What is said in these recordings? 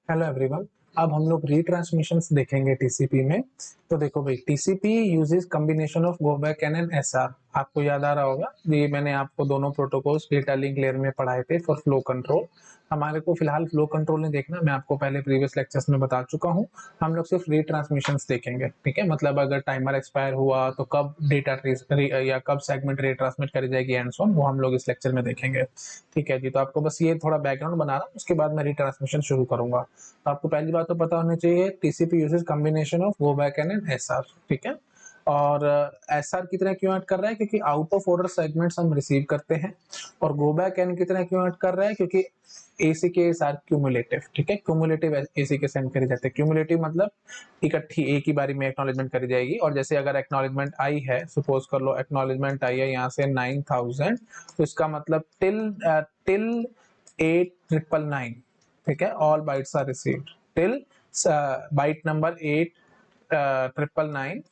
Hello everyone. अब हम लोग रीट्रांसमिशंस देखेंगे टीसीपी में। तो देखो भाई, TCP uses combination of go back N and SR. आपको याद आ रहा होगा, ये मैंने आपको दोनों प्रोटोकॉल्स डेटा लिंक लेयर में पढ़ाए थे फॉर फ्लो कंट्रोल। हमारे को फिलहाल फ्लो कंट्रोल नहीं देखना, मैं आपको पहले प्रीवियस लेक्चर्स में बता चुका हूँ। हम लोग सिर्फ रीट्रांसमिशंस देखेंगे, ठीक है। मतलब अगर टाइमर एक्सपायर हुआ तो कब डेटा या कब सेगमेंट रीट्रांसमिट करी जाएगी एंड सो ऑन, वो हम लोग इस लेक्चर में देखेंगे। ठीक है जी, तो आपको बस ये थोड़ा बैकग्राउंड बना रहा हूँ, उसके बाद मैं रीट्रांसमिशन शुरू करूंगा। तो आपको पहली बात तो पता होनी चाहिए, TCP uses combination of go back N and SR, ठीक है। और एसआर की तरह क्यों ऐड कर रहा है, क्योंकि आउट ऑफ ऑर्डर सेगमेंट्स हम रिसीव करते हैं। और गो बैक एन की तरह क्यों ऐड कर रहा है, क्योंकि एसी के आर क्यूमुलेटिव, ठीक है। क्यूमुलेटिव एसी के सेंड करे जाते हैं। क्यूमुलेटिव मतलब इकट्ठी एक ही बारी में एक्नॉलेजमेंट करी जाएगी। और जैसे अगर एक्नॉलेजमेंट आई है, सपोज कर लो एक्नॉलेजमेंट आई है यहाँ से 9000, तो इसका मतलब टिल 8999, ठीक है, all bytes are received till byte number 8999,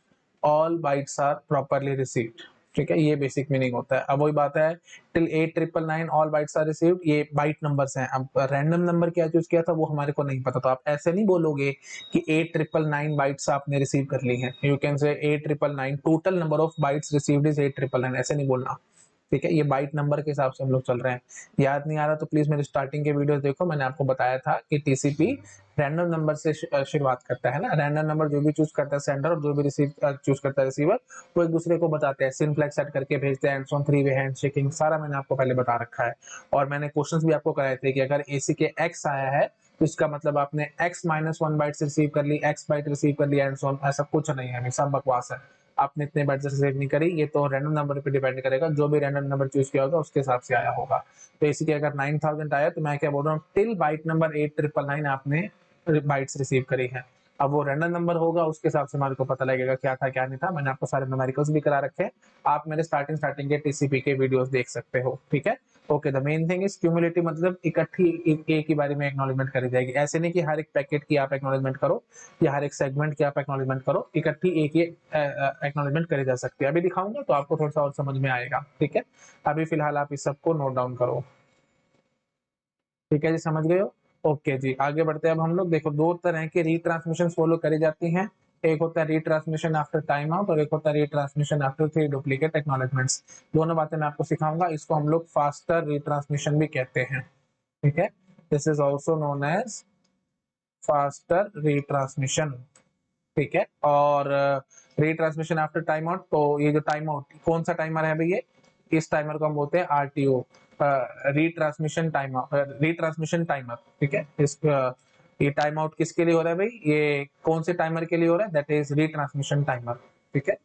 all bytes are properly received, ठीक है। ये बेसिक मीनिंग होता है। अब वही बात है, till 8999 all bytes are received, ये बाइट नंबर्स हैं। अब रैंडम नंबर क्या चूज किया था वो हमारे को नहीं पता, तो आप ऐसे नहीं बोलोगे कि 8999 बाइट्स आपने रिसीव कर ली हैं। You can say 8999 total number of bytes received is 8999, ऐसे नहीं बोलना, ठीक है। ये बाइट नंबर के हिसाब से हम लोग चल रहे हैं। याद नहीं आ रहा तो प्लीज मेरे स्टार्टिंग के वीडियोस देखो, मैंने आपको बताया था कि टीसीपी रैंडम नंबर से शुरुआत करता है ना। रैंडम नंबर जो भी चूज करता है सेंडर, और जो भी रिसीव चूज करता है रिसीवर, वो एक दूसरे को बताते हैं, सिंप्लेक्स सेट करके भेजते हैं, and so on, three way hand shaking, सारा मैंने आपको पहले बता रखा है। और मैंने क्वेश्चंस भी आपको कराए थे कि अगर एसी के एक्स आया है तो इसका मतलब आपने x माइनस 1 बाइट रिसीव कर ली, x बाइट रिसीव कर ली, एंड सो ऑन। ऐसा कुछ नहीं है, सब बकवास है। आपने इतने बाइट रिसीव नहीं करी, ये तो रैंडम नंबर पे डिपेंड करेगा, जो भी रैंडम नंबर चूज किया होगा उसके हिसाब से आया होगा। तो इसी के अगर 9000 आया तो मैं क्या बोल रहा हूँ, टिल बाइट नंबर 8999 आपने बाइट्स रिसीव करी है। अब वो रैंडम नंबर होगा, उसके हिसाब से हमारे को पता लगेगा क्या था क्या नहीं था। मैंने आपको सारे न्यूमेरिकल्स भी करा रखे हैं, आप मेरे स्टार्टिंग के टीसीपी के वीडियोस देख सकते हो, ठीक है। Okay, the main thing is cumulative, मतलब इकट्ठी एक ही बारी में एक्नॉलेजमेंट करी जाएगी। ऐसे नहीं कि हर एक पैकेट की आप एक्नॉलेजमेंट करो या हर एक सेगमेंट की आप एक्नॉलेजमेंट करो, इकट्ठी एक ही एक्नॉलेजमेंट करी जा सकती है। अभी दिखाऊंगा तो आपको थोड़ा सा और समझ में आएगा, ठीक है। अभी फिलहाल आप इस सबको नोट डाउन करो, ठीक है जी, समझ गए हो। ओके जी, आगे बढ़ते हैं। अब हम लोग देखो, दो तरह के रीट्रांसमिशन फॉलो करी जाती हैं। एक होता है रीट्रांसमिशन आफ्टर टाइम आउट, और एक होता है retransmission after three duplicate acknowledgements. दोनों बातें मैं आपको सिखाऊंगा। इसको हम लोग फास्टर रीट्रांसमिशन भी कहते हैं, ठीक है। This is also known as faster retransmission, ठीक है। और रीट्रांसमिशन आफ्टर टाइम आउट, तो ये जो टाइम आउट, कौन सा टाइमर है भाई ये, इस टाइमर को हम बोलते हैं आरटीओ, रीट्रांसमिशन टाइमर, ठीक है। ये टाइम आउट किसके लिए हो रहा है भाई, ये कौन से टाइमर के लिए हो रहा है, दैट इज रीट्रांसमिशन टाइमर, ठीक है।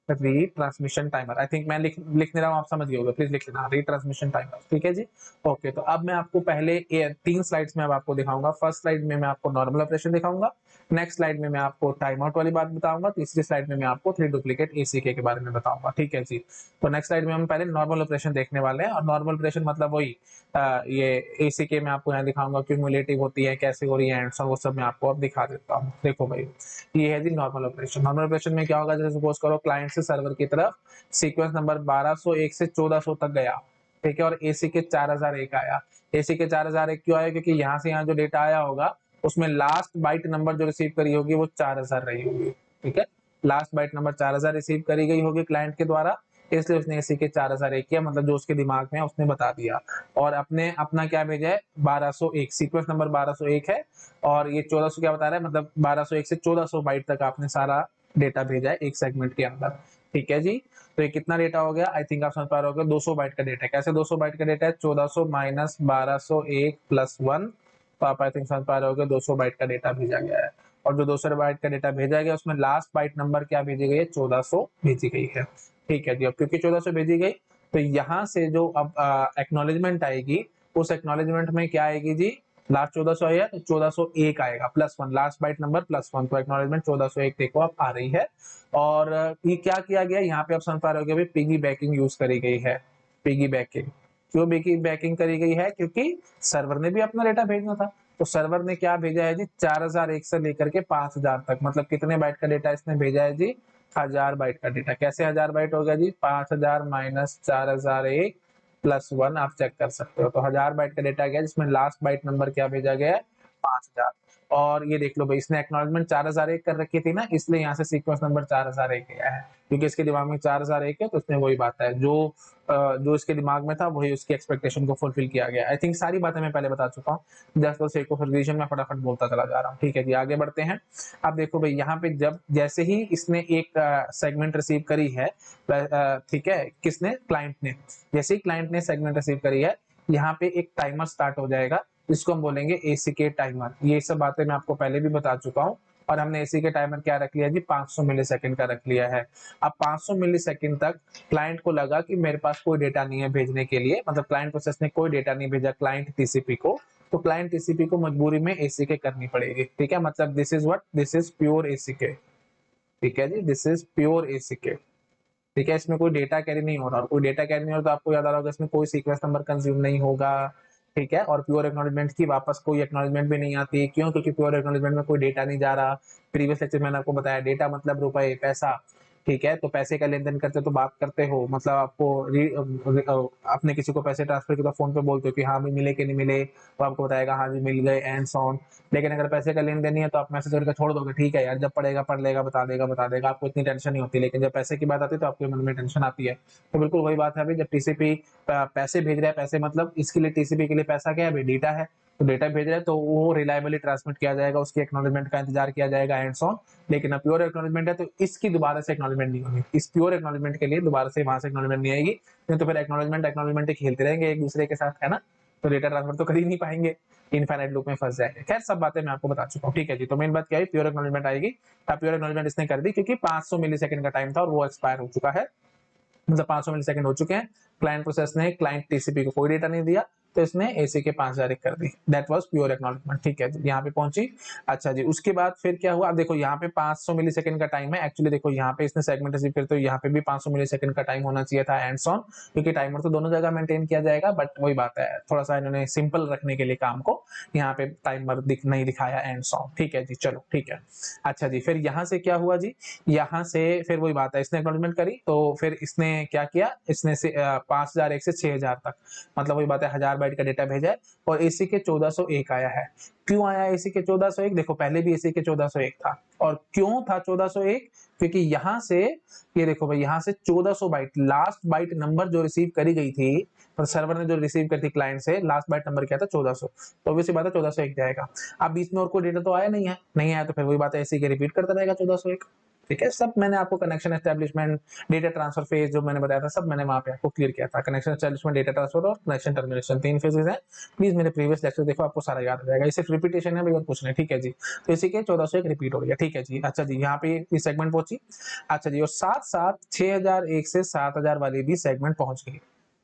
रीट्रांसमिशन टाइमर, आई थिंक मैं लिख नहीं रहा हूँ, आप समझ गए होगे, प्लीज लिख लेना, रीट्रांसमिशन टाइमर, ठीक है जी। ओके, तो अब मैं आपको पहले तीन स्लाइड्स में अब आपको दिखाऊंगा। फर्स्ट स्लाइड में मैं आपको नॉर्मल ऑपरेशन दिखाऊंगा, नेक्स्ट स्लाइड में मैं आपको टाइम आउट वाली बात बताऊंगा, तीसरी स्लाइड में मैं आपको थ्री डुप्लीकेट एसीके के बारे में बताऊंगा, ठीक है जी। तो नेक्स्ट स्लाइड में हम पहले नॉर्मल ऑपरेशन देखने वाले हैं। और नॉर्मल ऑपरेशन मतलब वही ये एसीके में आपको यहाँ दिखाऊंगा, क्यूमुलेटिव होती है, कैसे हो रही है, एंड वो सब मैं आपको अब दिखा देता हूँ। देखो भाई, ये है जी नॉर्मल ऑपरेशन। नॉर्मल ऑपरेशन में क्या होगा, जैसे सपोज करो क्लाइंट से सर्वर की तरफ सीक्वेंस नंबर 1201 से 1400 तक गया, ठीक है, और एसी के 4001 आया। एसी के 4001 क्यों आया, क्योंकि यहाँ से यहाँ जो डेटा आया होगा उसमें लास्ट बाइट नंबर जो रिसीव करी होगी वो 4000 रही होगी, ठीक है। लास्ट बाइट नंबर 4000 रिसीव करी गई होगी क्लाइंट के द्वारा, इसलिए उसने एसी के 4001 किया, मतलब जो उसके दिमाग में उसने बता दिया। और अपने अपना क्या भेजा है, 1201, सीक्वेंस नंबर 1201 है। और ये 1400 क्या बता रहा है, मतलब 1201 से 1400 बाइट तक आपने सारा डेटा भेजा है एक सेगमेंट के अंदर, ठीक है जी। तो ये कितना डेटा हो गया, आई थिंक आप समझ पा रहे हो, 200 बाइट का डेटा है। कैसे 200 बाइट का डेटा है, 1400 माइनस 1201 प्लस 1, तो आप आई थिंक समझ पा रहे हो 200 बाइट का डेटा भेजा गया है। और जो 200 बाइट का डेटा भेजा गया उसमें लास्ट बाइट नंबर क्या भेजी गई है, 1400 भेजी गई है, ठीक है जी। अब क्योंकि 1400 भेजी गई, तो यहाँ से जो अब एक्नॉलेजमेंट आएगी, उस एक्नॉलेजमेंट में क्या आएगी जी, लास्ट 1400 आया तो 1401 आएगा plus 1, last byte number plus 1, तो एक्नॉलेजमेंट 1401 देखो अब आ रही है। और ये क्या किया गया, यहाँ पे आप समझ पा रहे हो पिगी बैकिंग यूज करी गई है। पिगी बैकिंग, क्यों पिगी बैकिंग करी गई है, क्योंकि सर्वर ने भी अपना डेटा भेजना था। तो सर्वर ने क्या भेजा है जी, 4001 से लेकर के 5000 तक, मतलब कितने बाइट का डेटा इसने भेजा है जी, 1000 बाइट का डेटा। कैसे 1000 बाइट हो गया जी, 5000 माइनस 4001 प्लस 1, आप चेक कर सकते हो। तो 1000 बाइट का डेटा गया जिसमें लास्ट बाइट नंबर क्या भेजा गया है, 5000। और ये देख लो भाई, इसने एक्नॉलेजमेंट 4001 कर रखी थी ना, इसलिए यहाँ से सीक्वेंस नंबर 4001 आया है, क्योंकि इसके दिमाग में 4001 है, तो इसमें वही बात है, जो इसके दिमाग में था वही उसकी एक्सपेक्टेशन को फुलफिल किया गया। आई थिंक सारी बातें मैं पहले बता चुका हूँ, just for sake of revision मैं फटाफट बोलता चला जा रहा हूँ। ठीक है जी, आगे बढ़ते हैं। अब देखो भाई, यहाँ पे जब जैसे ही इसने एक सेगमेंट रिसीव करी है, ठीक है, किसने, क्लाइंट ने, जैसे ही क्लाइंट ने सेगमेंट रिसीव करी है, यहाँ पे एक टाइमर स्टार्ट हो जाएगा, जिसको हम बोलेंगे एसीके टाइमर। ये सब बातें मैं आपको पहले भी बता चुका हूँ। और हमने एसी के टाइमर क्या रख लिया जी, 500 मिलीसेकंड का रख लिया है। अब 500 मिलीसेकंड तक क्लाइंट को लगा कि मेरे पास कोई डेटा नहीं है भेजने के लिए, मतलब क्लाइंट प्रोसेस ने कोई डेटा नहीं भेजा क्लाइंट टीसीपी को, तो क्लाइंट टीसीपी को मजबूरी में एसीके करनी पड़ेगी। ठीक है, मतलब this is what, this is pure ACK. ठीक है जी, दिस इज प्योर एसीके। ठीक है, इसमें कोई डेटा कैरी नहीं हो रहा, और कोई डेटा कैरी नहीं हो रहा तो आपको याद आ रहा होगा इसमें कोई सीक्वेंस नंबर कंज्यूम नहीं होगा। ठीक है, और प्योर एक्नॉलेजमेंट की वापस कोई एक्नॉलेजमेंट भी नहीं आती, क्यों, क्योंकि प्योर एक्नॉलेजमेंट में कोई डेटा नहीं जा रहा। प्रीवियस लेक्चर में मैंने आपको बताया, डेटा मतलब रुपए, पैसा। ठीक है, तो पैसे का लेन देन करते हो तो बात करते हो, मतलब आपको अपने किसी को पैसे ट्रांसफर किया तो फोन पे बोलते हो कि हाँ भी मिले कि नहीं मिले, तो आपको बताएगा हाँ जी मिल गए एंड सो ऑन। लेकिन अगर पैसे का लेन देन नहीं है तो आप मैसेज करके छोड़ दोगे, ठीक है यार, जब पड़ेगा पढ़ लेगा, बता देगा, आपको इतनी टेंशन नहीं होती। लेकिन जब पैसे की बात आती है तो आपके मन में टेंशन आती है। तो बिल्कुल वही बात है अभी, जब टीसीपी पैसे भेज रहा है, पैसे मतलब इसके लिए टीसीपी के लिए पैसा क्या है भाई, डेटा है, तो डेटा भेज रहा है तो वो रिलायबली ट्रांसमिट किया जाएगा, उसकी एक्नॉलेजमेंट का इंतजार किया जाएगा एंड सो ऑन। लेकिन अब प्योर एक्नॉलेजमेंट है तो इसकी दोबारा से एक्नॉलेजमेंट नहीं होगी, इस प्योर एक्नॉलेजमेंट के लिए दोबारा से वहां से एक्नॉलेजमेंट नहीं आएगी, नहीं तो फिर एक्नॉलेजमेंट खेलते रहेंगे एक दूसरे के साथ, है ना, तो डेटा ट्रांसफर तो कर ही नहीं पाएंगे, इनफाइनाइट लूप में फंस जाएंगे। खैर सब बातें मैं आपको बता चुका हूँ। ठीक है जी, तो मेन बात क्या है, प्योर एक्नॉलेजमेंट आएगी। प्योर एक्नॉलेजमेंट इसने कर दी क्योंकि 500 मिलीसेकंड का टाइम था और वो एक्सपायर हो चुका है, मतलब 500 मिलीसेकंड हो चुके हैं। क्लाइंट प्रोसेस ने क्लाइंट टीसीपी को कोई डेटा नहीं दिया, तो इसने एसी के 5001 कर दी, दैट वाज प्योर एक्नॉलेजमेंट। ठीक है, यहाँ पे पहुंची। अच्छा जी, उसके बाद फिर क्या हुआ, अब देखो यहाँ पे 500 मिलीसेकंड का टाइम है, एक्चुअली देखो यहाँ पे इसने सेगमेंट रिसीव करते तो यहाँ पे भी 500 मिलीसेकंड का टाइम होना चाहिए था एंड सो ऑन, क्योंकि टाइमर तो दोनों जगह मेंटेन किया जाएगा, बट वही बात है, थोड़ा सा इन्होंने सिंपल रखने के लिए काम को यहाँ पे टाइमर नहीं दिखाया एंड सो ऑन। ठीक है जी, चलो ठीक है। अच्छा जी, फिर यहाँ से क्या हुआ जी, यहाँ से फिर वही बात है, इसने एक्नॉलेजमेंट करी तो फिर इसने क्या किया, इसने से 5001 से 6000 तक, मतलब वही बात है 1000 बाइट का डेटा भेजा है, और एसी के 1401 आया है। क्यों आया एसी के 1401, देखो पहले भी एसी के 1401 था, और क्यों था 1401, क्योंकि यहाँ से ये देखो भाई, यहाँ से 1400 बाइट लास्ट बाइट नंबर जो रिसीव करी गई थी, तो सर्वर ने जो रिसीव करी थी क्लाइंट से, लास्ट बाइट नंबर क्या था 1400, तो ऑब्वियसली बात है 1401 जाएगा। अब बीच में और कोई डेटा तो आया नहीं है, नहीं आया तो फिर वही बात है एसी के रिपीट करता रहेगा 1401। ठीक है, सब मैंने आपको connection establishment, data transfer phase जो मैंने बताया था, सब मैंने वहां पे आपको क्लियर किया था। कनेक्शन एस्टेब्लिशमेंट, डेटा ट्रांसफर और कनेक्शन टर्मिनेशन, 3 फेजेस हैं। प्लीज मेरे प्रीवियस लेक्चर देखो, आपको सारा याद हो जाएगा, ये सिर्फ रिपीटेशन है भाई और कुछ नहीं। ठीक है जी, तो इसी के 1401 रिपीट हो गया। ठीक है जी, अच्छा जी, यहाँ पे ये सेगमेंट पहुंची। अच्छा जी, और साथ साथ 6001 से 7000 वाली भी सेगमेंट पहुंच गई।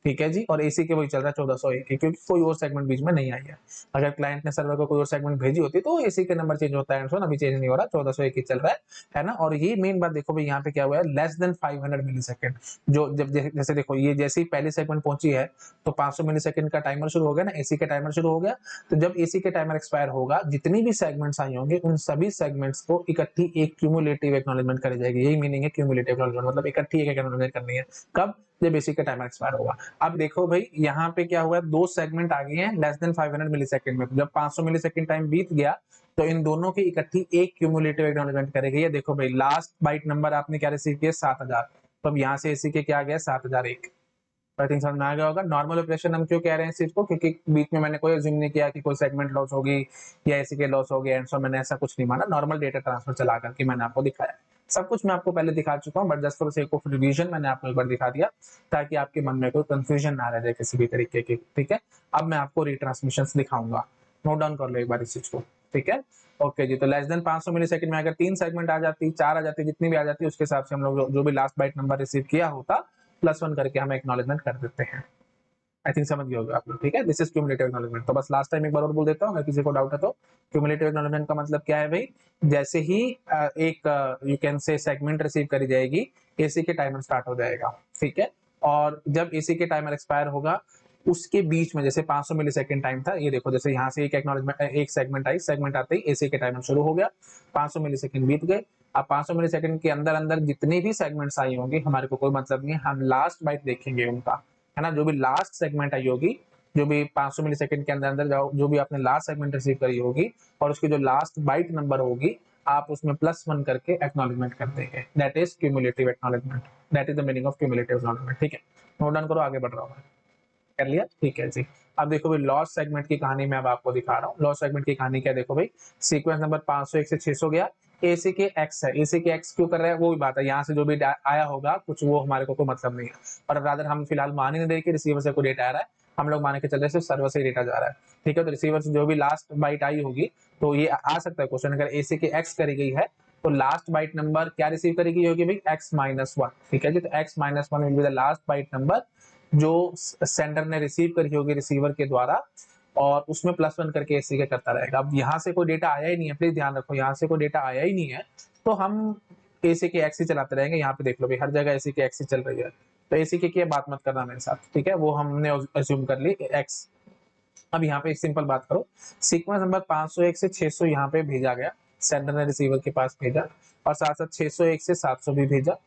ठीक है जी, और एसी के वही चल रहा है 1401, क्योंकि कोई और सेगमेंट बीच में नहीं आई है। अगर क्लाइंट ने सर्वर को कोई और सेगमेंट भेजी होती तो एसी के नंबर चेंज होता है, अभी चेंज नहीं हो रहा, 1401 ही चल रहा है ना। और ये मेन बात देखो भाई, यहाँ पे क्या हुआ है, लेस देन 500 मिलीसेकंड, जो जब जैसे देखो ये जैसे ही पहली सेगमेंट पहुंची है तो 500 मिलीसेकंड का टाइमर शुरू हो गया ना, एसी का टाइमर शुरू हो गया। तो जब एसी के टाइमर एक्सपायर होगा, जितनी भी सेगमेंट्स आई होंगे उन सभी सेगमेंट्स को इकट्ठी एक क्यूमुलेटिव एक्नॉलेजमेंट करी जाएगी, यही मीनिंग है क्यूमुलेटिव एक्नॉलेजमेंट, मतलब इकट्ठी एक एक्नॉलेजमेंट करनी है। कब, जब एसी का टाइमर एक्सपायर होगा। अब देखो भाई, यहाँ पे क्या हुआ है, दो सेगमेंट आ गए हैं लेस देन 500 मिलीसेकंड में, जब 500 मिलीसेकंड टाइम बीत गया तो इन दोनों की इकट्ठी एक क्यूमुलेटिव एक्नॉलेजमेंट करेगी। ये देखो भाई, लास्ट बाइट नंबर आपने क्या रिसीव किया, 7000, तो अब यहाँ से एसी के क्या आ गया, 7001। आई थिंक समझ में आ गया होगा। नॉर्मल ऑपरेशन हम क्यों कह रहे हैं इस चीज को, क्योंकि बीच में मैंने कोई अज्यूम नहीं किया कि कोई सेगमेंट लॉस होगी या एसी के लॉस हो गए एंड सो, मैंने ऐसा कुछ नहीं माना, नॉर्मल डेटा ट्रांसफर चला करके मैंने आपको दिखाया। सब कुछ मैं आपको पहले दिखा चुका हूँ, but just for sake of revision मैंने आपको एक बार दिखा दिया, ताकि आपके मन में कोई कंफ्यूजन ना रह जाए किसी भी तरीके की। ठीक है, अब मैं आपको रिट्रांसमिशन दिखाऊंगा, नोट डाउन कर लो एक बार इस चीज को। ठीक है, ओके जी, तो लेस देन 500 मिलीसेकंड में अगर 3 सेगमेंट आ जाती, 4 आ जाती, जितनी भी आ जाती, उसके हिसाब से हम लोग जो भी लास्ट बाइट नंबर रिसीव किया होता +1 करके हम एक्नॉलेजमेंट कर देते हैं। आई थिंक समझ गए होगे आप लोग। ठीक है, दिस इज क्यूमुलेटिव एक्नॉलेजमेंट। तो बस लास्ट टाइम एक बार और बोल देता हूँ, अगर किसी को डाउट है तो। क्यूमुलेटिव एक्नॉलेजमेंट का मतलब क्या है भाई, जैसे ही एक you can say segment receive करी जाएगी, एसी के टाइमर स्टार्ट हो जाएगा। ठीक है, और जब एसी के टाइमर एक्सपायर होगा उसके बीच में, जैसे 500 मिलीसेकंड टाइम था, ये देखो जैसे यहाँ से एक एक्नॉलेजमेंट, एक सेगमेंट आई, सेगमेंट आते ही एसी के टाइमर शुरू हो गया, 500 मिलीसेकंड बीत गए। अब 500 मिलीसेकंड के अंदर अंदर जितनी भी सेगमेंट्स आई होंगी हमारे को कोई मतलब नहीं है, हम लास्ट बाइट देखेंगे उनका, है ना, जो भी लास्ट सेगमेंट आई होगी जो भी 500 मिली सेकेंड के अंदर अंदर जो भी आपने लास्ट सेगमेंट रिसीव करी होगी और उसकी जो लास्ट बाइट नंबर होगी आप उसमें +1 करके एक्नॉलेजमेंट कर देंगे। That is cumulative acknowledgement, that is the meaning of cumulative acknowledgement. ठीक है, नोट डाउन करो, आगे बढ़ रहा हूँ। कर लिया, ठीक है जी। अब देखो भाई लॉस सेगमेंट की कहानी मैं अब आपको दिखा रहा हूँ। लॉस सेगमेंट की कहानी क्या, देखो भाई सीक्वेंस नंबर 501 से 600 गया, एसी के एक्स है, एसी के एक्स क्यों कर रहा है वो भी बात है, यहाँ से जो भी आया होगा कुछ वो हमारे को कोई मतलब नहीं है, और रादर हम फिलहाल मान ही नहीं दे कि रिसीवर से कोई डेटा आ रहा है, हम लोग मान के चल रहे सिर्फ सर्वर से ही डेटा जा रहा है। ठीक है, तो रिसीवर से जो भी लास्ट बाइट आई होगी तो ये आ सकता है क्वेश्चन, अगर एसी के एक्स करी गई है तो लास्ट बाइट नंबर क्या रिसीव करी गई होगी भाई, x-1। ठीक है जी, तो x-1 will be the last byte number जो सेंडर ने रिसीव करी होगी रिसीवर के द्वारा, और उसमें +1 करके एसी के करता रहेगा। अब यहाँ से कोई डेटा आया ही नहीं है, प्लीज ध्यान रखो, यहाँ से कोई डेटा आया ही नहीं है तो हम एसी के एक्स ही चलाते रहेंगे। यहाँ पे देख लो भाई हर जगह एसी के एक्स ही चल रही है, तो एसी के बात मत करना मेरे साथ, ठीक है, वो हमने अज्यूम कर ली एक्स। अब यहाँ पे एक सिंपल बात करो, सीक्वेंस नंबर 501 से 600 यहाँ पे भेजा गया, सेंडर ने रिसीवर के पास भेजा, और साथ साथ 601 से 700 भी भेजा।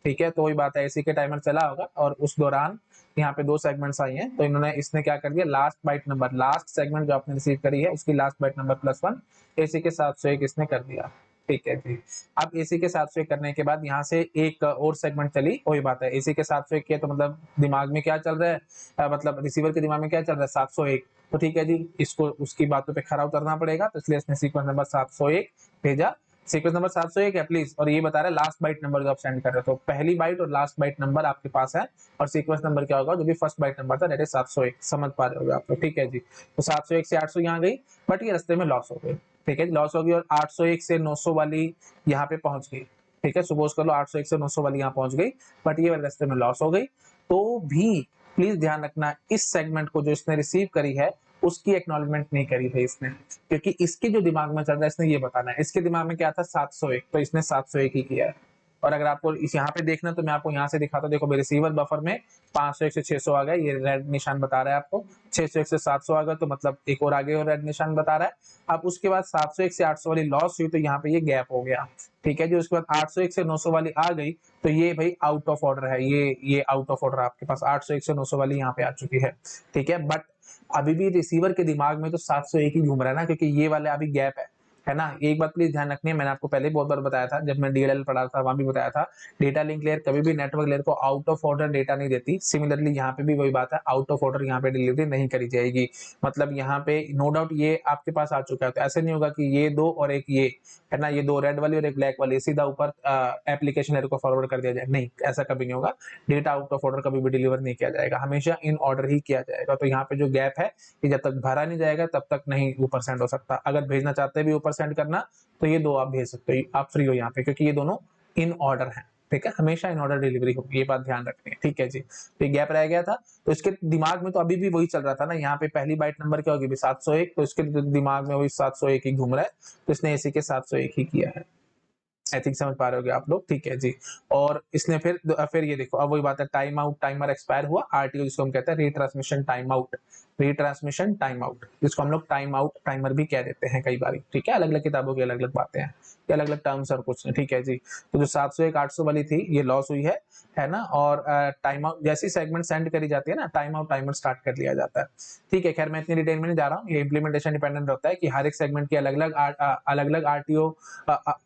ठीक है, तो वही बात है, एसी के टाइमर चला होगा और उस दौरान यहाँ पे 2 सेगमेंट्स आई हैं, तो इन्होंने इसने क्या कर दिया, last byte number, last segment जो आपने रिसीव करी है उसकी लास्ट बाइट नंबर +1 एसी के 701 इसने कर दिया। ठीक है जी। अब एसी के 701 करने के बाद यहाँ से एक और सेगमेंट चली, वही बात है, एसी के 701 किया तो मतलब दिमाग में क्या चल रहा है, मतलब रिसीवर के दिमाग में क्या चल रहा है, 701। तो ठीक है जी, इसको उसकी बातों पे खरा उतरना पड़ेगा, तो इसलिए इसने सीक्वेंस नंबर 701 भेजा। सीक्वेंस नंबर 701 है प्लीज, और ये बता रहा है लास्ट बाइट नंबर जो आप सेंड कर रहे हो, तो पहली बाइट और लास्ट बाइट नंबर आपके पास है, और सीक्वेंस नंबर क्या होगा, जो भी फर्स्ट बाइट नंबर था, दैट इज 701। समझ पा रहे हो आप लोग, ठीक है जी। तो 701 से 800 यहाँ गई, बट ये रास्ते में लॉस हो गई। ठीक है, लॉस हो गई, और 801 से 900 वाली यहाँ पे पहुंच गई। ठीक है, सपोज कर लो 801 से 900 वाली यहाँ पहुंच गई, बट ये रास्ते में लॉस हो गई। तो भी प्लीज ध्यान रखना, इस सेगमेंट को जो इसने रिसीव करी है उसकी एक्नॉलेजमेंट नहीं करी थी इसने, क्योंकि इसके जो दिमाग में चल रहा है इसने ये बताना है, इसके दिमाग में क्या था 701, तो इसने 701 ही किया है। और अगर आपको इस यहाँ पे देखना तो मैं आपको यहाँ से दिखाता हूँ, देखो रिसीवर बफर में 501 से 600 आ गया, ये रेड निशान बता रहा है आपको, 601 से 700 आ गया तो मतलब एक और आगे और रेड निशान बता रहा है। अब उसके बाद 701 से 800 वाली लॉस हुई तो यहाँ पे ये गैप हो गया। ठीक है जी, उसके बाद 801 से 900 वाली आ गई तो ये भाई आउट ऑफ ऑर्डर है, ये आउट ऑफ ऑर्डर आपके पास 801 से 900 वाली यहाँ पे आ चुकी है। ठीक है, बट अभी भी रिसीवर के दिमाग में तो 701 ही घूम रहा है ना, क्योंकि ये वाला अभी गैप है ना। एक बात प्लीज ध्यान रखनी है, मैंने आपको पहले बहुत बार बताया था, जब मैं डीएलएल पढ़ा था वहां भी बताया था, डेटा लिंक लेयर कभी भी नेटवर्क लेयर को आउट ऑफ ऑर्डर डेटा नहीं देती। सिमिलरली यहाँ पे भी वही बात है, आउट ऑफ ऑर्डर यहाँ पे डिलीवरी नहीं करी जाएगी। मतलब यहाँ पे नो डाउट ये आपके पास आ चुका है, तो ऐसे नहीं होगा कि ये दो और एक ये है ना, ये दो रेड वाली और एक ब्लैक वाली सीधा ऊपर एप्लीकेशन लेयर को फॉरवर्ड कर दिया जाए, नहीं, ऐसा कभी नहीं होगा। डेटा आउट ऑफ ऑर्डर कभी भी डिलीवर नहीं किया जाएगा, हमेशा इन ऑर्डर ही किया जाएगा। तो यहाँ पे जो गैप है कि जब तक भरा नहीं जाएगा तब तक नहीं ऊपर सेंड हो सकता। अगर भेजना चाहते हैं भी ऊपर सेंड करना तो ये दो आप भेज सकते हो, आप फ्री हो यहाँ पे, क्योंकि ये दोनों इन ऑर्डर है। ठीक है, हमेशा इन ऑर्डर डिलीवरी होगी, ये बात ध्यान रखनी है। ठीक है जी, तो गैप रह गया था, तो इसके दिमाग में तो अभी भी वही चल रहा था ना, यहाँ पे पहली बाइट नंबर क्या होगी 701, तो इसके दिमाग में वही 701 ही घूम रहा है, तो इसने इसी के 701 ही किया है। आई थिंक समझ पा रहे होगे आप लोग, ठीक है जी। और इसने फिर ये देखो, अब वही बात है, टाइम आउट, टाइमर एक्सपायर हुआ, आरटीओ जिसको हम कहते हैं retransmission time out, retransmission time out, जिसको हम लोग टाइम आउट टाइमर भी कह देते हैं कई बार। ठीक है, अलग अलग किताबों की अलग अलग बातें हैं, अलग अलग टर्म्स और कुछ। ठीक है जी, तो जो 701 800 वाली थी ये लॉस हुई है ना, और टाइम आउट जैसी सेगमेंट सेंड करी जाती है ना, टाइम आउट टाइमर स्टार्ट कर लिया जाता है। ठीक है, खैर मैं इतनी डिटेल में नहीं जा रहा हूँ, ये इंप्लीमेंटेशन डिपेंडेंट होता है कि हर एक सेगमेंट की अलग अलग आरटीओ,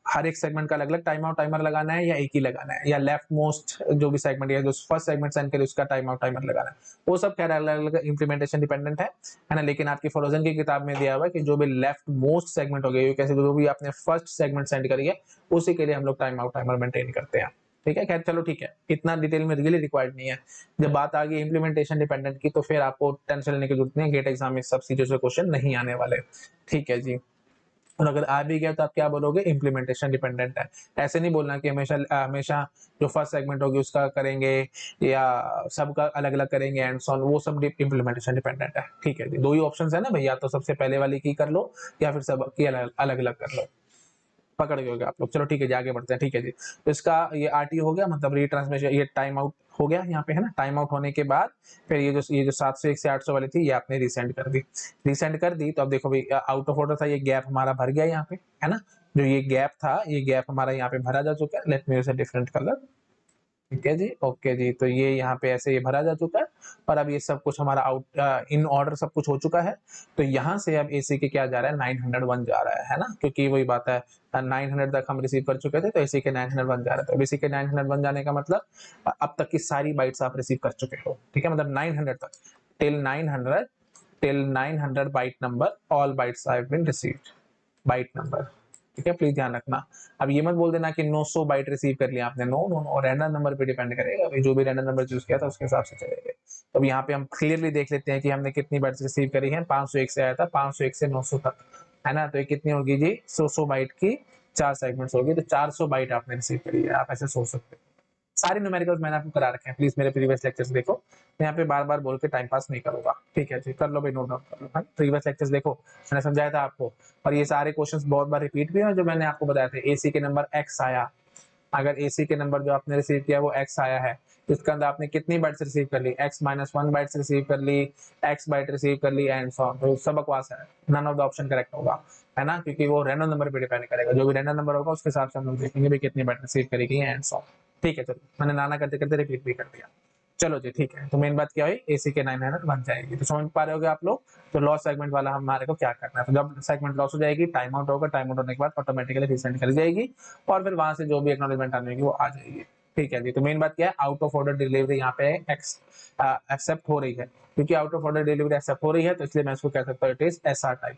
हर एक सेगमेंट का अलग अलग टाइम आउट टाइमर लगाना है या एक ही लगाना है, या लेफ्ट मोस्ट जो भी सेगमेंट है, जो फर्स्ट सेगमेंट सेंड करे उसका टाइम आउट टाइमर लगाना है, वो सब खैर अलग अलग इंप्लीमेंटेशन डिपेंडेंट है ना। लेकिन आपकी फ्रोजन की किताब में दिया हुआ है कि जो भी लेफ्ट मोस्ट सेगमेंट हो गया, कैसे जो भी आपने फर्स्ट सेगमेंट सेंड करी है उसी के लिए हम लोग टाइम आउट टाइमर मेंटेन करते हैं। ठीक है, खैर चलो ठीक है, इतना डिटेल में रियली रिक्वायर्ड नहीं है। जब बात आ गई इंप्लीमेंटेशन डिपेंडेंट की तो फिर आपको टेंशन लेने की जरूरत नहीं है, गेट एग्जाम में सब चीजों से क्वेश्चन नहीं आने वाले। ठीक है जी, और अगर आ भी गया तो आप क्या बोलोगे, इंप्लीमेंटेशन डिपेंडेंट है। ऐसे नहीं बोलना कि हमेशा हमेशा जो फर्स्ट सेगमेंट होगी उसका करेंगे या सबका अलग अलग करेंगे एंड सो ऑन, वो सब इंप्लीमेंटेशन डिपेंडेंट है। ठीक है जी, दो ही ऑप्शन है ना भैया, तो सबसे पहले वाली की कर लो या फिर सब की अलग अलग कर लो, पकड़ गए आप लोग। चलो ठीक है जी, आगे बढ़ते हैं। ठीक है जी, तो इसका ये आरटीओ हो गया, मतलब रीट्रांसमिशन, ये टाइम आउट हो गया यहाँ पे है ना। टाइम आउट होने के बाद फिर ये जो 701 से 800 वाली थी ये आपने रिसेंड कर दी, रिसेंड कर दी, तो अब देखो भाई आउट ऑफ ऑर्डर था, ये गैप हमारा भर गया यहाँ पे है ना। जो ये गैप था, ये गैप हमारा यहाँ पे भरा जा चुका है। Let me use a different colour, ठीक है जी, ओके जी। तो ये यहाँ पे ऐसे ये भरा जा चुका है और अब ये सब कुछ हमारा इन ऑर्डर सब कुछ हो चुका है। तो यहाँ से अब एसी के क्या जा रहा है, 901 जा रहा है ना, क्योंकि वही बात है 900 तक हम रिसीव कर चुके थे, तो एसी के 901 जा रहा है। तो एसी के 901 जाने का मतलब अब तक की सारी बाइट्स आप रिसीव कर चुके हो, ठीक है, मतलब 900 तक, till 900 byte number, all bytes have been received, byte number, ठीक है, प्लीज ध्यान रखना। अब ये मत बोल देना कि 900 बाइट रिसीव कर लिया आपने, no no no, random number पे डिपेंड करेगा, जो भी रैंडम नंबर चूज किया था उसके हिसाब से चलेंगे। तो अब यहाँ पे हम क्लियरली देख लेते हैं कि हमने कितनी बाइट्स रिसीव करी है। 501 से आया था, 501 से 900 तक, है ना, तो ये कितनी होगी जी, 100 बाइट की 4 सेगमेंट्स होगी, तो 400 बाइट आपने रिसीव करी है, आप ऐसे सोच सकते हैं। सारे न्यूमेरिकल्स मैंने आपको करा रखे हैं, प्लीज मेरे प्रीवियस लेक्चर्स देखो, मैं यहाँ पे बार बार बोल के टाइम पास नहीं करूंगा, ठीक है जी, कर लो भाई, नोट डाउन कर लो, प्रीवियस लेक्चर्स देखो, मैंने समझाया था आपको, और ये सारे क्वेश्चंस बहुत बार रिपीट भी हैं जो मैंने आपको बताया था। एसी के नंबर एक्स आया, अगर एसी के नंबर जो आपने रिसीव किया वो एक्स आया है, तो इसके अंदर आपने कितनी बाइट्स रिसीव कर ली, x-1 बाइट्स रिसीव कर ली, x बाइट रिसीव कर ली, एंड सो ऑन। तो सब बकवास है, none of the option correct होगा, है ना, क्योंकि वो रैंडम नंबर पे डिपेंड करेगा, जो भी रैंडम नंबर होगा उसके हिसाब से हम लोग देखेंगे भी कितनी बाइट रिसीव करेगी, एंड सो ऑन। ठीक है, चलो मैंने नाना करते करते रिपीट भी कर दिया। चलो जी, ठीक है, तो मेन बात क्या हुई, एसी के 900 बन जाएगी, तो समझ पा रहे होगे आप लोग। तो लॉस सेगमेंट वाला हमारे को क्या करना है, तो जब सेगमेंट लॉस हो जाएगी, टाइम आउट होगा, टाइम आउट होने के बाद ऑटोमेटिकली रीसेंड कर जाएगी और फिर वहां से जो भी एक्नॉलेजमेंट आने की वो आ जाएगी। ठीक है जी, तो मेन बात क्या है, आउट ऑफ ऑर्डर डिलीवरी यहाँ पे एक्सेप्ट हो रही है, क्योंकि out of order delivery accept हो रही है, तो इसलिए मैं इसको कह सकता हूँ इट इज एसआर टाइप,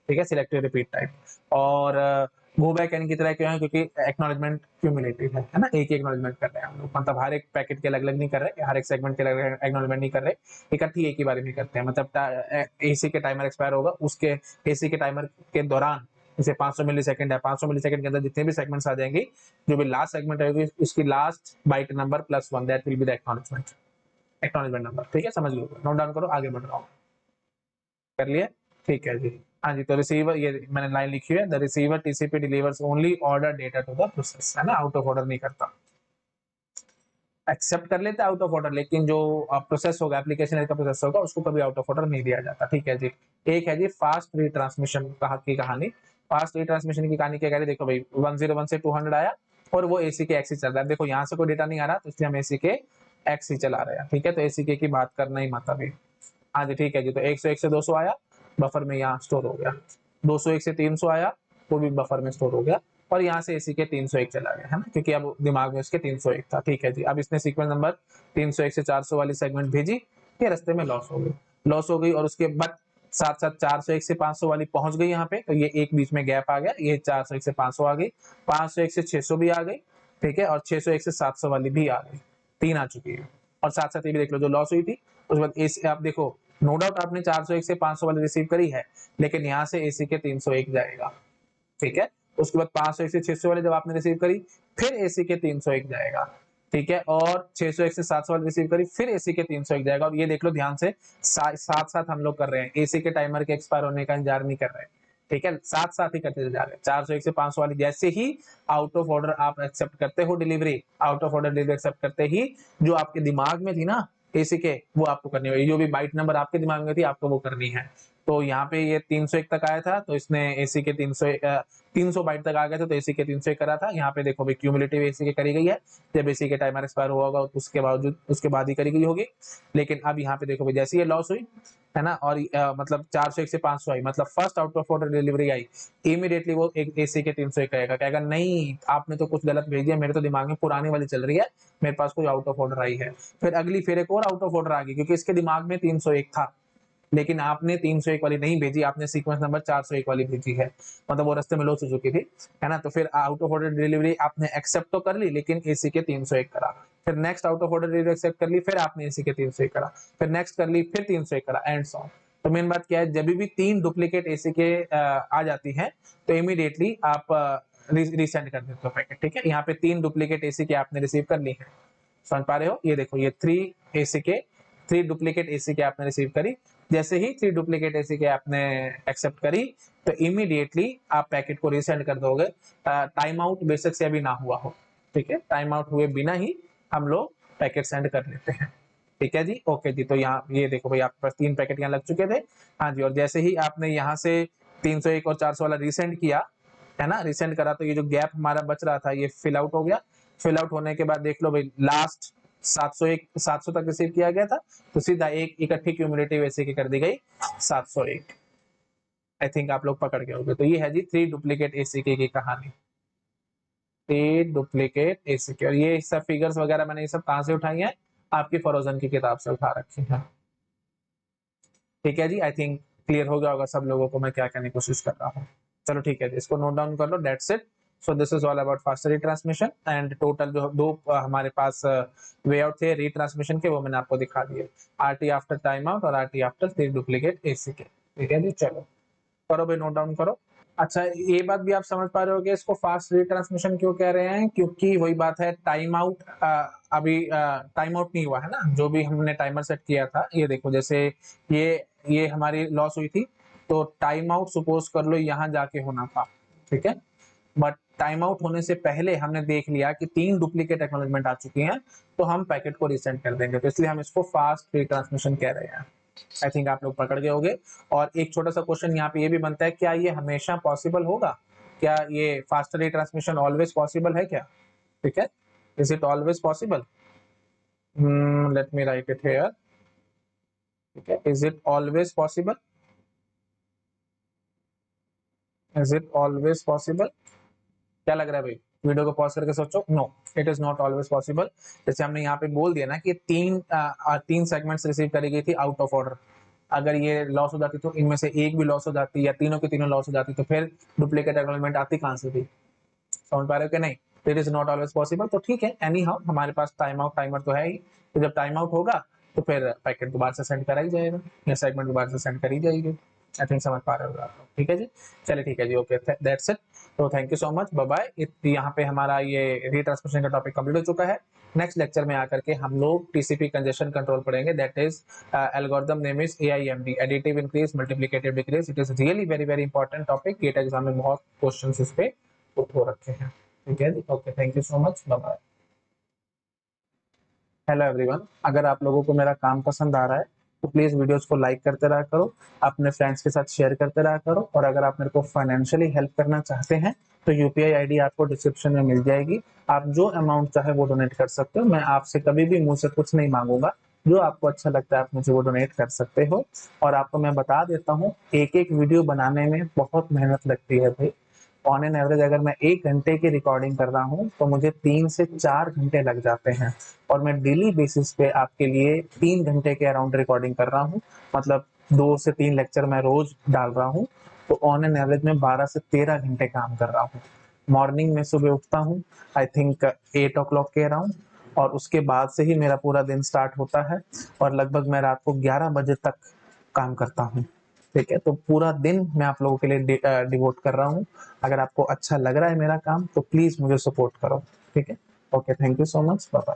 ठीक है, सिलेक्टिव रिपीट टाइप। और गो बैक एन की तरह क्यों है, क्योंकि एक्नॉलेजमेंट क्यूमुलेटिव है ना, एक ही एक्नॉलेजमेंट कर रहे हैं हम लोग, मतलब हर एक पैकेट के अलग अलग नहीं कर रहे, हर एक सेगमेंट के अलग एक्नॉलेजमेंट नहीं कर रहे, इकट्ठी एक ही बारे में करते हैं। मतलब एसी के टाइमर एक्सपायर होगा, उसके एसी के टाइमर के दौरान, जैसे 500 मिली सेकंड है, 500 मिली सेकंड के अंदर जितने भी सेगमेंट्स आ जाएंगे, जो भी लास्ट सेगमेंट रहेगी उसकी last byte number +1, that will be the acknowledgement number, ठीक है, समझ लो, नोट डाउन करो, आगे बढ़ रहा हूँ, कर लिए, ठीक है जी। हाँ जी, तो रिसीवर, ये मैंने लाइन लिखी है, the receiver TCP delivers only order data to the process, है ना, आउट ऑफ ऑर्डर नहीं करता, एक्सेप्ट कर लेते आउट ऑफ ऑर्डर, लेकिन जो प्रोसेस होगा, एप्लीकेशन का प्रोसेस होगा, उसको कभी आउट ऑफ ऑर्डर नहीं दिया जाता, ठीक है जी। एक है जी फास्ट रीट्रांसमिशन की कहानी, फास्ट रीट्रांसमिशन की कहानी क्या कह रही है, देखो भाई 101 से 200 आया और वो एसी के एक्स ही चल रहा है, देखो यहाँ से कोई डेटा नहीं आ रहा, तो इसलिए हम एसी के एक्स ही चला रहे हैं, ठीक है, तो एसी के की बात करना ही मतलब है। हाँ जी, ठीक है जी, तो 101 से 200 आया, बफर में यहाँ स्टोर हो गया, 201 से 300 आया, वो भी बफर में स्टोर हो गया, और यहाँ से एसी के 301 चला गया, है ना, क्योंकि अब दिमाग में उसके 301 था, ठीक है जी। अब इसने सीक्वेंस नंबर 301 से 400 वाली सेगमेंट भेजी, ये रास्ते में लॉस हो गई, और उसके बाद साथ साथ 401 से 500 वाली पहुंच गई यहाँ पे, तो ये एक बीच में गैप आ गया, ये 401 से 500 आ गई, 501 से 600 भी आ गई, ठीक है, और 601 से 700 वाली भी आ गई, 3 आ चुकी है, और साथ साथ ये भी देख लो जो लॉस हुई थी, उसके बाद एसी आप देखो, नो डाउट आपने 401 से 500 वाली रिसीव करी है, लेकिन यहाँ से एसी के 301 जाएगा, ठीक है, उसके बाद 501 से 600 वाले जब आपने रिसीव करी, फिर एसी के 301 जाएगा, ठीक है, और 601 से 700 वाले रिसीव करी, फिर एसी के 301 जाएगा, और ये देख लो ध्यान से, साथ साथ हम लोग कर रहे हैं, एसी के टाइमर के एक्सपायर होने का इंतजार नहीं कर रहे हैं, ठीक है, साथ साथ ही करते जा रहे हैं। 401 से 500 वाली जैसे ही आउट ऑफ ऑर्डर आप एक्सेप्ट करते हो delivery, out of order delivery accept करते ही जो आपके दिमाग में थी ना एसी के, वो आपको करनी होगी, जो भी बाइट नंबर आपके दिमाग में थी आपको वो करनी है। तो यहाँ पे ये 301 तक आया था, तो इसने एसी के 300 बाइट तक आ गए थे, तो एसी के 301 करा था, यहाँ पे देखो भाई क्यूमुलेटिव एसी के करी गई है, जब एसी के टाइमर एक्सपायर हुआ होगा उसके बावजूद उसके बाद ही करी गई होगी, लेकिन अब यहाँ पे देखो भाई जैसे ये लॉस हुई, है ना, और मतलब 401 से 500 आई, मतलब first out of order delivery I, immediately वो एक एसी के 301 कहेगा नहीं आपने तो कुछ गलत भेज दिया, मेरे तो दिमाग में पुरानी वाली चल रही है, मेरे पास कोई आउट ऑफ ऑर्डर आई है, फिर अगली फिर एक और आउट ऑफ ऑर्डर आ गई, क्योंकि इसके दिमाग में 301 था, लेकिन आपने 301 वाली नहीं भेजी, आपने सीक्वेंस नंबर 401 वाली भेजी है, मतलब वो रास्ते में लॉस हो चुकी थी, है ना, तो फिर आउट ऑफ ऑर्डर डिलीवरी आपने एक्सेप्ट तो कर ली, लेकिन एसी के 301 करा, फिर next out of order delivery accept कर ली, फिर आपने एसी के 301 करा, फिर नेक्स्ट कर ली, फिर 301 करा, एंड सो ऑन। तो मेन बात क्या है, जब भी 3 डुप्लीकेट एसी के आ जाती है, तो इमीडिएटली आप रीसेंड कर देते हो पैकेट, ठीक है, यहाँ पे 3 डुप्लीकेट एसी के आपने रिसीव कर ली है, समझ पा रहे हो, ये देखो ये 3 डुप्लीकेट एसी के आपने रिसीव करी, जैसे ही 3 डुप्लीकेट एसी के आपने एक्सेप्ट करी, तो इमीडिएटली आप पैकेट को रीसेंड कर दोगे, टाइम आउट बेशक से अभी ना हुआ हो, ठीक है, टाइम आउट हुए बिना ही हम लोग पैकेट सेंड कर लेते हैं, ठीक है जी, ओके जी। तो यहाँ ये देखो भाई आपके पास 3 पैकेट यहाँ लग चुके थे, हाँ जी, और जैसे ही आपने यहाँ से 301 और 400 वाला रीसेंड किया, है ना, रीसेंड करा, तो ये जो गैप हमारा बच रहा था ये फिल आउट हो गया, फिल आउट होने के बाद देख लो भाई लास्ट 700 तक रिसीव किया गया था, तो सीधा एक इकट्ठी क्यूमुलेटिव एसी की कर दी गई 701। आई थिंक आप लोग पकड़ गए होंगे। तो ये है जी 3 डुप्लीकेट एसीके की कहानी, 3 डुप्लीकेट एसीके। और ये सब फिगर्स वगैरह मैंने ये सब कहां से उठाई है, आपकी फरोजन की किताब से उठा रखी है। ठीक है जी, आई थिंक क्लियर हो गया होगा सब लोगों को मैं क्या कहने की कोशिश कर रहा हूँ। चलो ठीक है जी, इसको नोट डाउन कर लो, that's it. So this is all about faster retransmission and total जो दो हमारे पास वे आउट थे रिट्रांसमिशन के, वो मैंने आपको दिखा दिए, आरटी आफ्टर टाइम आउट और आरटी आफ्टर 3 डुप्लीकेट एसीके। ठीक है जी, चलो करो भाई, नोट डाउन करो। अच्छा, ये बात भी आप समझ पा रहे हो कि इसको फास्ट रिट्रांसमिशन क्यों कह रहे हैं, क्योंकि वही बात है, टाइम आउट अभी टाइम आउट नहीं हुआ है ना, जो भी हमने टाइमर सेट किया था। ये देखो जैसे ये हमारी लॉस हुई थी, तो टाइम आउट सपोज कर लो यहाँ जाके होना था, ठीक है, बट टाइम आउट होने से पहले हमने देख लिया कि 3 डुप्लीकेट एक्नॉलेजमेंट आ चुकी हैं, तो हम पैकेट को रिसेंड कर देंगे, तो इसलिए हम इसको फास्ट रिट्रांसमिशन कह रहे हैं। आई थिंक आप लोग पकड़ गए होंगे। और एक छोटा सा क्वेश्चन यहाँ पे ये भी बनता है, क्या ये हमेशा पॉसिबल होगा, क्या ये फास्टर रिट्रांसमिशन ऑलवेज पॉसिबल है क्या? ठीक है, is it always possible? Let me right it here. ठीक है, is it always possible? Is it always possible? क्या लग रहा है भाई? वीडियो को पॉज करके सोचो। No, it is not always possible. जैसे हमने यहाँ पे बोल दिया ना कि तीन सेगमेंट्स रिसीव करी गई थी आउट ऑफ ऑर्डर, अगर ये लॉस हो जाती तो इनमें से एक भी लॉस हो जाती या तीनों की तीनों लॉस हो जाती, तो फिर डुप्लीकेट एक्नॉलेजमेंट आती कहां से थी? समझ पा रहे हो कि नहीं? It is not always possible. तो ठीक है, एनी हाउ हमारे पास टाइम आउट टाइमर तो है ही, तो जब टाइम आउट होगा तो फिर पैकेट दोबारा से सेंड करा ही जाएगा या सेगमेंट दोबारा से सेंड करी जाएगी। आई थिंक समझ पा रहे हो आप लोग। ठीक है जी, चलिए ठीक है जी, ओके, दैट्स इट। तो thank you so much, bye bye. यहाँ पे हमारा ये रिट्रांसमिशन का टॉपिक कंप्लीट हो चुका है। नेक्स्ट लेक्चर में आकर के हम लोग टीसीपी कंजेशन कंट्रोल पढ़ेंगे, that is algorithm name is AIMD, additive increase multiplicative decrease. It is really very very important topic, GATE exam में बहुत क्वेश्चंस इस पे पुट हो रखे हैं। ठीक है जी, okay, thank you so much, bye bye. Hello everyone, अगर आप लोगों को मेरा काम पसंद आ रहा है तो प्लीज वीडियोस को लाइक करते रहा करो, अपने फ्रेंड्स के साथ शेयर करते रहा करो, और अगर आप मेरे को फाइनेंशियली हेल्प करना चाहते हैं तो यूपीआई आईडी आपको डिस्क्रिप्शन में मिल जाएगी, आप जो अमाउंट चाहे वो डोनेट कर सकते हो। मैं आपसे कभी भी मुंह से कुछ नहीं मांगूंगा, जो आपको अच्छा लगता है आप मुझे वो डोनेट कर सकते हो। और आपको मैं बता देता हूँ, एक एक वीडियो बनाने में बहुत मेहनत लगती है भाई। ऑन एन एवरेज अगर मैं 1 घंटे की रिकॉर्डिंग कर रहा हूँ तो मुझे 3 से 4 घंटे लग जाते हैं, और मैं डेली बेसिस पे आपके लिए 3 घंटे के अराउंड रिकॉर्डिंग कर रहा हूँ, मतलब 2 से 3 लेक्चर मैं रोज डाल रहा हूँ, तो ऑन एन एवरेज में 12 से 13 घंटे काम कर रहा हूँ। मॉर्निंग में सुबह उठता हूँ, आई थिंक 8 o'clock के अराउंड, और उसके बाद से ही मेरा पूरा दिन स्टार्ट होता है, और लगभग मैं रात को 11 बजे तक काम करता हूँ। ठीक है, तो पूरा दिन मैं आप लोगों के लिए डिवोट कर रहा हूँ। अगर आपको अच्छा लग रहा है मेरा काम तो प्लीज मुझे सपोर्ट करो। ठीक है, okay, thank you so much, bye bye.